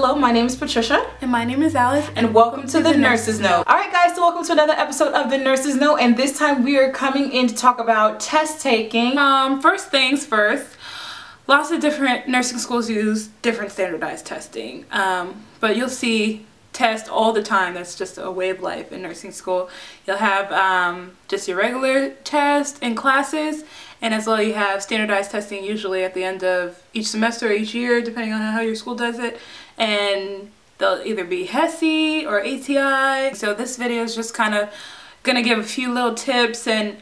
Hello, my name is Patricia. And my name is Alice. And welcome to the Nurses Note. Alright guys, so welcome to another episode of the Nurses Note, and this time we are coming in to talk about test taking. First things first, lots of different nursing schools use different standardized testing. But you'll see tests all the time. That's just a way of life in nursing school. You'll have just your regular test in classes, and as well you have standardized testing usually at the end of each semester or each year, depending on how your school does it. And they'll either be HESI or ATI. So this video is just kind of gonna give a few little tips and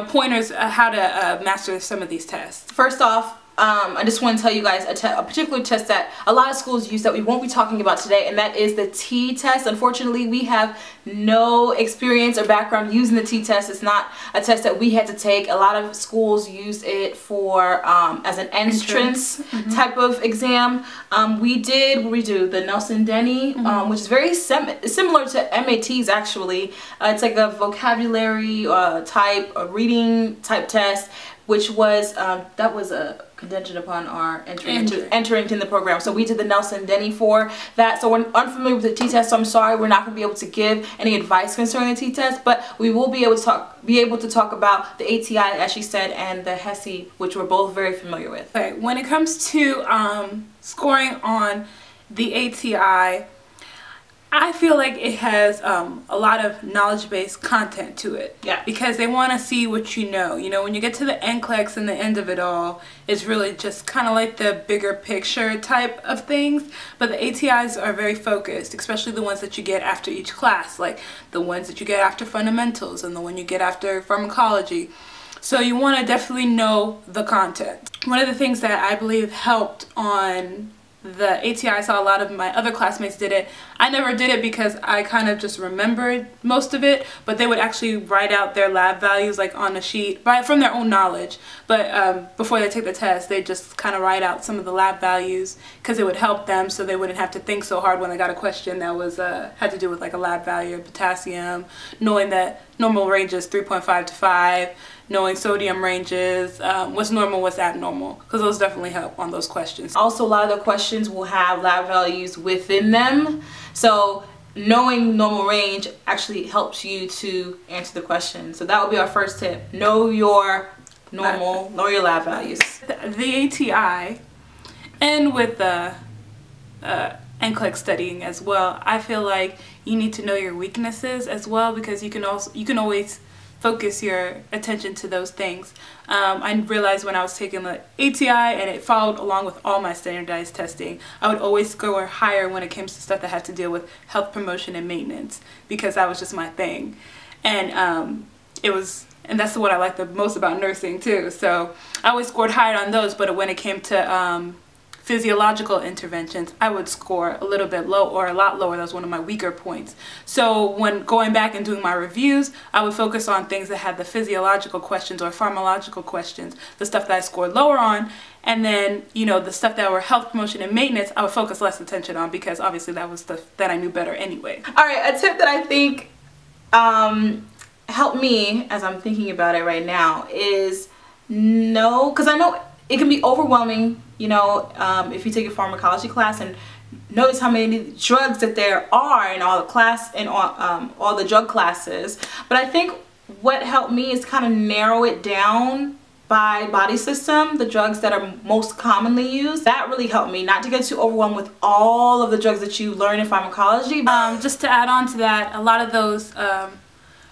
pointers how to master some of these tests. First off, I just want to tell you guys a particular test that a lot of schools use that we won't be talking about today, and that is the T test. Unfortunately, we have no experience or background using the T test. It's not a test that we had to take. A lot of schools use it for as an entrance type of exam. We do the Nelson-Denny, which is very similar to MATs actually. It's like a vocabulary type, a reading type test, which was that was a contingent upon our entering in the program. So we did the Nelson-Denny for that. So we're unfamiliar with the T-test, so I'm sorry we're not going to be able to give any advice concerning the T-test, but we will be able to talk about the ATI, as she said, and the HESI, which we're both very familiar with. Okay, when it comes to scoring on the ATI, I feel like it has a lot of knowledge-based content to it. Yeah. Because they want to see what you know. You know, when you get to the NCLEX and the end of it all, it's really just kind of like the bigger picture type of things. But the ATIs are very focused, especially the ones that you get after each class, like the ones that you get after fundamentals and the one you get after pharmacology. So you want to definitely know the content. One of the things that I believe helped on the ATI, I saw a lot of my other classmates did it. I never did it because I kind of just remembered most of it, but they would actually write out their lab values like on a sheet from their own knowledge. But before they take the test, they just kind of write out some of the lab values because it would help them so they wouldn't have to think so hard when they got a question that was had to do with like a lab value of potassium, knowing that normal range is 3.5 to 5, knowing sodium ranges, what's normal, what's abnormal, because those definitely help on those questions. Also, a lot of the questions will have lab values within them, so knowing normal range actually helps you to answer the question. So that would be our first tip. Know your normal, know your lab values. The ATI, and with the NCLEX studying as well, I feel like you need to know your weaknesses as well, because you can always focus your attention to those things. I realized when I was taking the ATI and it followed along with all my standardized testing, I would always score higher when it came to stuff that had to deal with health promotion and maintenance, because that was just my thing. And that's what I like the most about nursing too. So I always scored higher on those, but when it came to physiological interventions, I would score a little bit low or a lot lower. That was one of my weaker points. So when going back and doing my reviews, I would focus on things that had the physiological questions or pharmacological questions, the stuff that I scored lower on, and then the stuff that were health promotion and maintenance, I would focus less attention on, because obviously that was stuff that I knew better anyway. Alright, a tip that I think helped me as I'm thinking about it right now is because I know it can be overwhelming, if you take a pharmacology class, and notice how many drugs that there are in all the drug classes. But I think what helped me is kind of narrow it down by body system, the drugs that are most commonly used. That really helped me not to get too overwhelmed with all of the drugs that you learn in pharmacology. Just to add on to that, a lot of those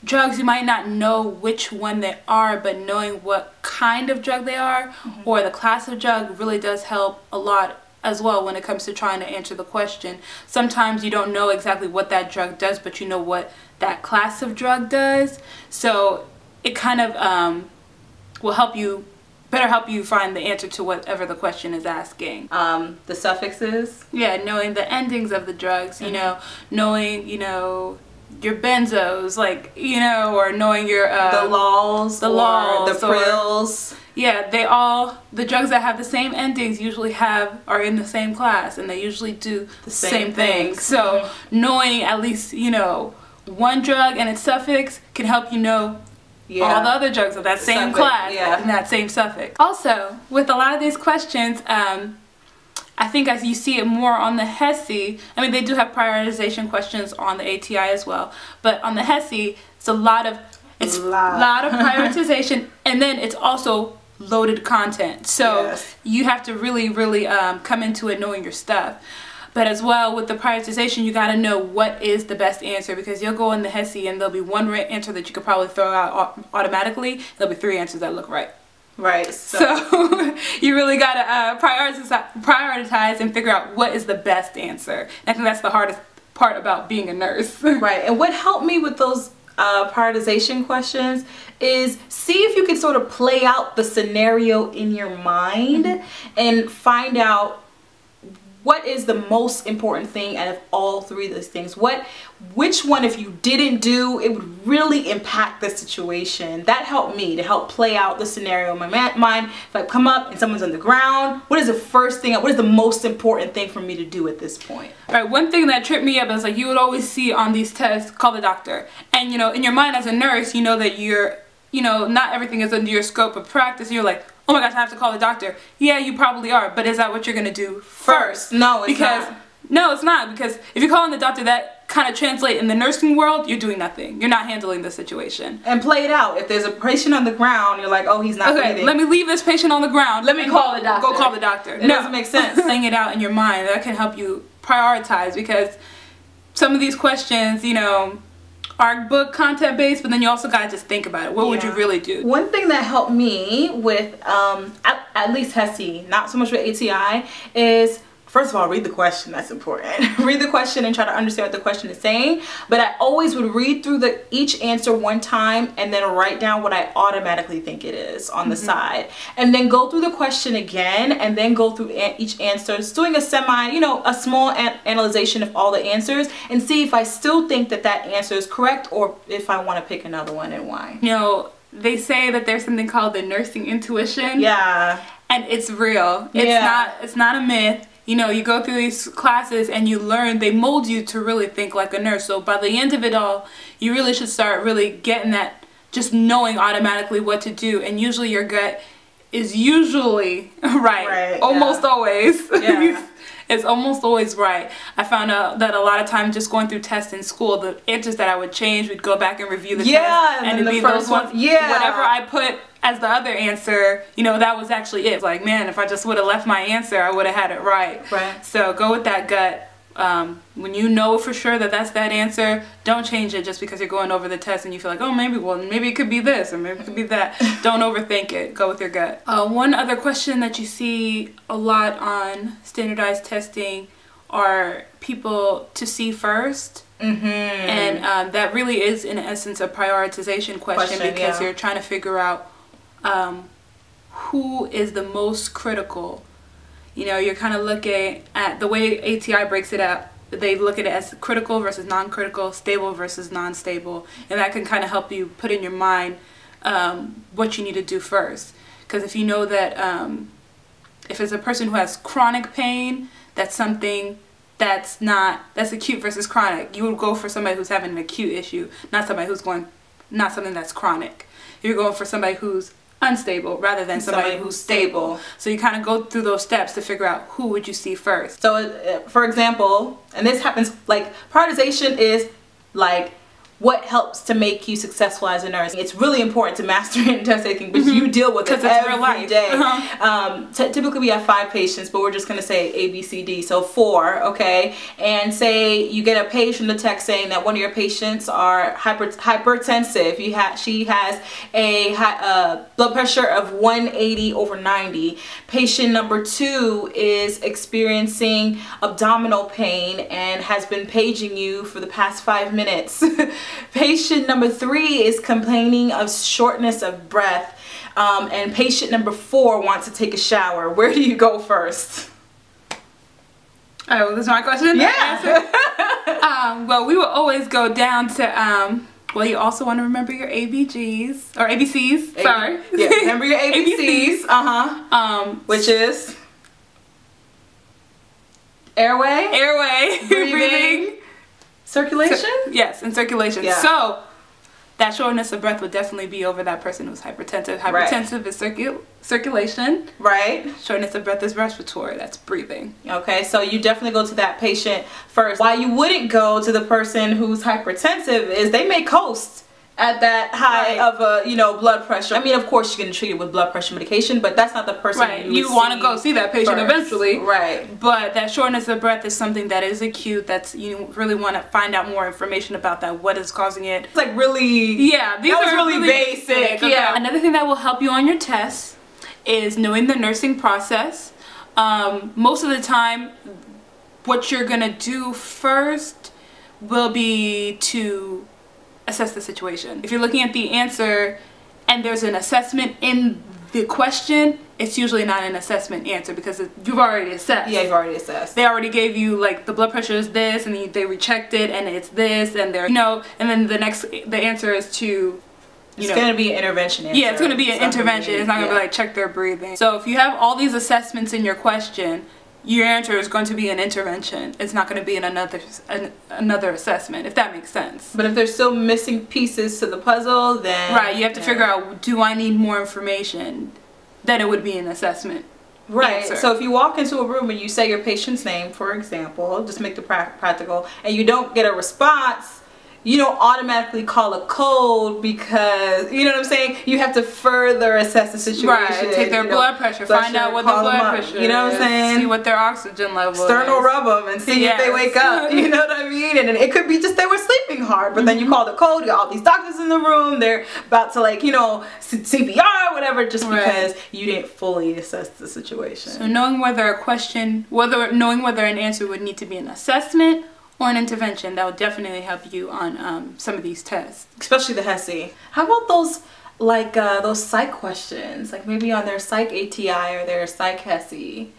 drugs, you might not know which one they are, but knowing what kind of drug they are or the class of drug really does help a lot as well when it comes to trying to answer the question. Sometimes you don't know exactly what that drug does, but you know what that class of drug does. So it kind of will better help you find the answer to whatever the question is asking. The suffixes? Yeah, knowing the endings of the drugs, knowing, your benzos, or knowing your the lols, the prils. Yeah, the drugs that have the same endings usually are in the same class, and they usually do the same thing. So knowing at least one drug and its suffix can help all the other drugs of that same class and that same suffix. Also, with a lot of these questions, I think as you see it more on the HESI, I mean, they do have prioritization questions on the ATI as well, but on the HESI, it's a lot of prioritization, and then it's also loaded content. So you have to really, really come into it knowing your stuff. But as well, with the prioritization, you got to know what is the best answer, because you'll go in the HESI and there'll be one answer that you could probably throw out automatically. There'll be 3 answers that look right. Right. So you really got to prioritize and figure out what is the best answer. And I think that's the hardest part about being a nurse. Right. And what helped me with those prioritization questions is see if you can sort of play out the scenario in your mind and find out what is the most important thing out of all 3 of those things. Which one, if you didn't do, it would really impact the situation. That helped me to help play out the scenario in my mind. If I come up and someone's on the ground, what is the first thing, what is the most important thing for me to do at this point? All right, one thing that tripped me up is like you would always see on these tests, call the doctor. And you know, in your mind as a nurse, you know that not everything is under your scope of practice. You're like, oh my gosh, I have to call the doctor. Yeah, you probably are, but is that what you're gonna do first? No, it's not. No, it's not, because if you're calling the doctor, that kind of translates in the nursing world, you're doing nothing. You're not handling the situation. And play it out. If there's a patient on the ground, you're like, oh, he's not breathing. Let me leave this patient on the ground. Let me call the doctor. Go call the doctor. It doesn't make sense. Playing it out in your mind, that can help you prioritize, because some of these questions, you know, are book content based, but then you also gotta just think about it. What would you really do? One thing that helped me with at least HESI, not so much with ATI, is first of all, read the question. That's important. Read the question and try to understand what the question is saying. But I always would read through each answer one time and then write down what I automatically think it is on the side. And then go through the question again and then go through each answer. Just doing a a small analyzation of all the answers and see if I still think that answer is correct or if I want to pick another one and why. You know, they say that there's something called the nursing intuition. Yeah. And it's real. It's not a myth. You know, you go through these classes and you learn, they mold you to really think like a nurse. So by the end of it all, you really should start really getting that, just knowing automatically what to do. And usually your gut is usually right. Almost always. Yeah. It's almost always right. I found out that a lot of times just going through tests in school, the answers that I would change, we'd go back and review the test. And the first one, whatever I put as the other answer, you know, that was actually it. Like, man, if I just would have left my answer, I would have had it right. So go with that gut. When you know for sure that that's that answer, don't change it just because you're going over the test and you feel like, oh, maybe it could be this or maybe it could be that. Don't overthink it. Go with your gut. One other question that you see a lot on standardized testing are people to see first. And that really is in essence a prioritization question because you're trying to figure out who is the most critical. You know, you're kind of looking at the way ATI breaks it up. They look at it as critical versus non-critical, stable versus non-stable, and that can kind of help you put in your mind what you need to do first. Because if you know that if it's a person who has chronic pain, that's something that's acute versus chronic. You would go for somebody who's having an acute issue, not something that's chronic. You're going for somebody who's unstable rather than somebody who's stable. So you kind of go through those steps to figure out who would you see first. So for example, and this happens, like prioritization is like what helps to make you successful as a nurse. It's really important to master it in test taking, but you deal with it every day. Typically we have 5 patients, but we're just going to say A, B, C, D, so 4, okay? And say you get a page from the text saying that one of your patients are hypertensive. She has a high, blood pressure of 180/90. Patient number 2 is experiencing abdominal pain and has been paging you for the past 5 minutes. Patient number 3 is complaining of shortness of breath, and patient number 4 wants to take a shower. Where do you go first? Oh, this is my question? Yeah. Well, we will always go down to, well, you also want to remember your ABGs, or ABCs, sorry. Yeah, remember your ABCs. Which is? Airway. Breathing. Circulation? Yes, and circulation. Yeah. So that shortness of breath would definitely be over that person who's hypertensive. Hypertensive is circulation. Right. Shortness of breath is respiratory. That's breathing. Okay, so you definitely go to that patient first. Why you wouldn't go to the person who's hypertensive is they may coast at that high of a, you know, blood pressure. I mean, of course you can treat it with blood pressure medication, but that's not the person you want to go see that patient first. Eventually. Right. But that shortness of breath is something that is acute. That's, you really want to find out more information about that. What is causing it? It's like really, yeah, these are really basic. Okay. Yeah. Another thing that will help you on your tests is knowing the nursing process. Most of the time, what you're gonna do first will be to assess the situation. If you're looking at the answer and there's an assessment in the question, it's usually not an assessment answer because you've already assessed. Yeah, you've already assessed. They already gave you, like, the blood pressure is this, and they rechecked it, and it's this, and they're, you know, and then the answer is to, it's going to be an intervention answer. Yeah, it's going to be an intervention. It's not going to be like check their breathing. So if you have all these assessments in your question, your answer is going to be an intervention. It's not going to be another assessment, if that makes sense. But if there's still missing pieces to the puzzle, then... Right, you have to figure out, do I need more information? Then it would be an assessment. Right, answer. So if you walk into a room and you say your patient's name, for example, just make the practical, and you don't get a response, you don't automatically call a code because, you know what I'm saying? You have to further assess the situation. Right, take their blood pressure, find out what their blood pressure is. You know what I'm saying? See what their oxygen level is. Sternal rub them and see if they wake up. You know what I mean? And it could be just they were sleeping hard, but then you call the code, you got all these doctors in the room, they're about to, like, you know, CPR or whatever, just because you didn't fully assess the situation. So knowing whether knowing whether an answer would need to be an assessment or an intervention, that would definitely help you on some of these tests. Especially the HESI. How about those, like, those psych questions? Like maybe on their psych ATI or their psych HESI.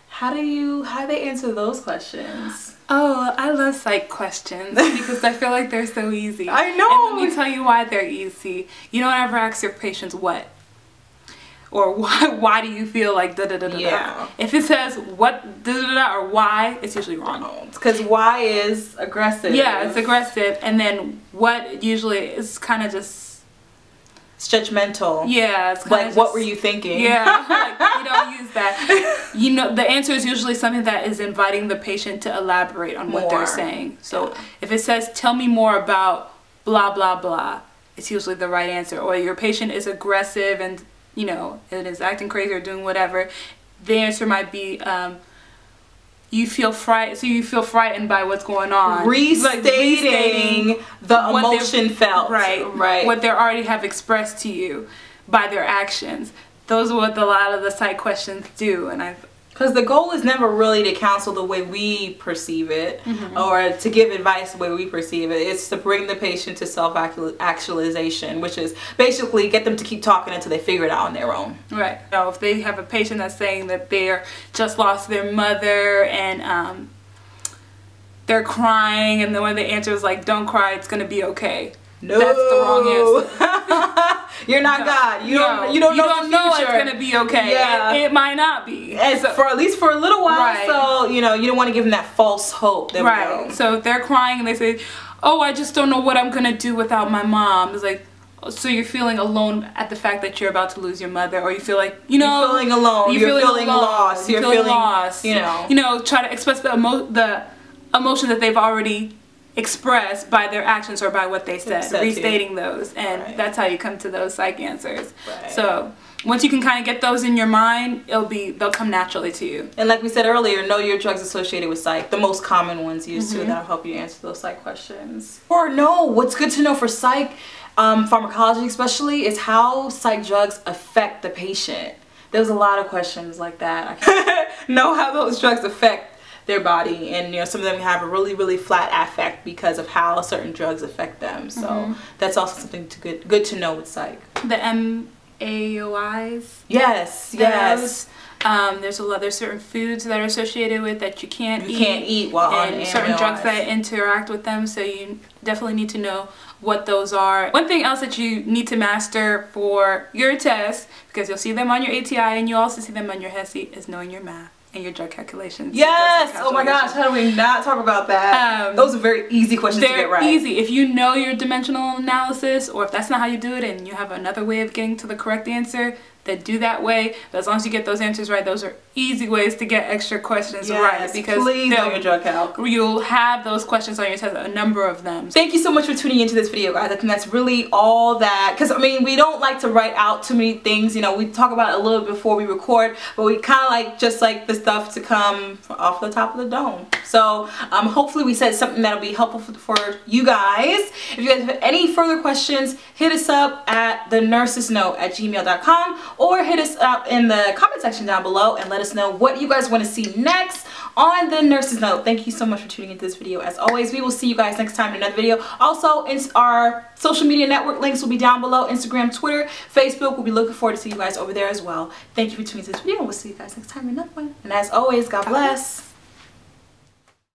How do they answer those questions? Oh, I love psych questions because I feel like they're so easy. I know! And let me tell you why they're easy. You don't ever ask your patients what. Or why do you feel like da da da da da? If it says what da da da or why, it's usually wrong. It's because why is aggressive. Yeah, it's aggressive, and then what usually is kind of just judgmental. Yeah, it's like what were you thinking? Yeah, like, you don't use that. You know, the answer is usually something that is inviting the patient to elaborate on what they're saying. So if it says tell me more about blah blah blah, it's usually the right answer. Or your patient is aggressive and, you know, it is acting crazy or doing whatever, the answer might be you feel frightened by what's going on. Restating the emotion felt. Right. What they already have expressed to you by their actions. Those are what a lot of the psych questions do, and because the goal is never really to counsel the way we perceive it, or to give advice the way we perceive it. It's to bring the patient to self-actualization, which is basically get them to keep talking until they figure it out on their own. Right. So if they have a patient that's saying that they're just lost their mother and they're crying, and then when the answer is like, don't cry, it's going to be okay. No. That's the wrong answer. You're not God. You don't know it's gonna be okay. Yeah. It might not be. And for at least for a little while. So you know, you don't want to give them that false hope. So if they're crying and they say, "Oh, I just don't know what I'm gonna do without my mom," it's like, so you're feeling alone at the fact that you're about to lose your mother, or you feel like, you know, you're feeling alone. You're feeling lost. You're feeling lost. You know, try to express the emotion that they've already expressed by their actions or by what they said, restating those, and that's how you come to those psych answers. So once you can kind of get those in your mind, they'll come naturally to you. And like we said earlier, know your drugs associated with psych, the most common ones used to, that'll help you answer those psych questions. Or no, what's good to know for psych pharmacology especially is how psych drugs affect the patient. There's a lot of questions like that. Know how those drugs affect their body, and you know, some of them have a really flat affect because of how certain drugs affect them. So that's also something good to know with psych. The MAOIs. Yes. There's certain foods that are associated with that you can't eat while on and certain drugs that interact with them. So you definitely need to know what those are. One thing else that you need to master for your test, because you'll see them on your ATI and you also see them on your HESI, is knowing your math. and your drug calculations. Yes! Oh my gosh, how do we not talk about that? Those are very easy questions to get right. They're easy. If you know your dimensional analysis, or if that's not how you do it and you have another way of getting to the correct answer, then do that way. But as long as you get those answers right, those are easy ways to get extra questions right. Because please know your drug calc. You'll have those questions on your test, a number of them. Thank you so much for tuning into this video, guys. I think that's really all that, because I mean, we don't like to write out too many things, you know, we talk about it a little bit before we record, but we kind of like just like the stuff to come off the top of the dome. So hopefully we said something that'll be helpful for you guys. If you guys have any further questions, hit us up at thenursesnote@gmail.com, or hit us up in the comment section down below and let us know what you guys want to see next on the Nurses Note. Thank you so much for tuning into this video. As always, we will see you guys next time in another video. Also, our social media network links will be down below: Instagram, Twitter, Facebook. We'll be looking forward to see you guys over there as well. Thank you for tuning into this video, and we'll see you guys next time in another one. And as always, God bless.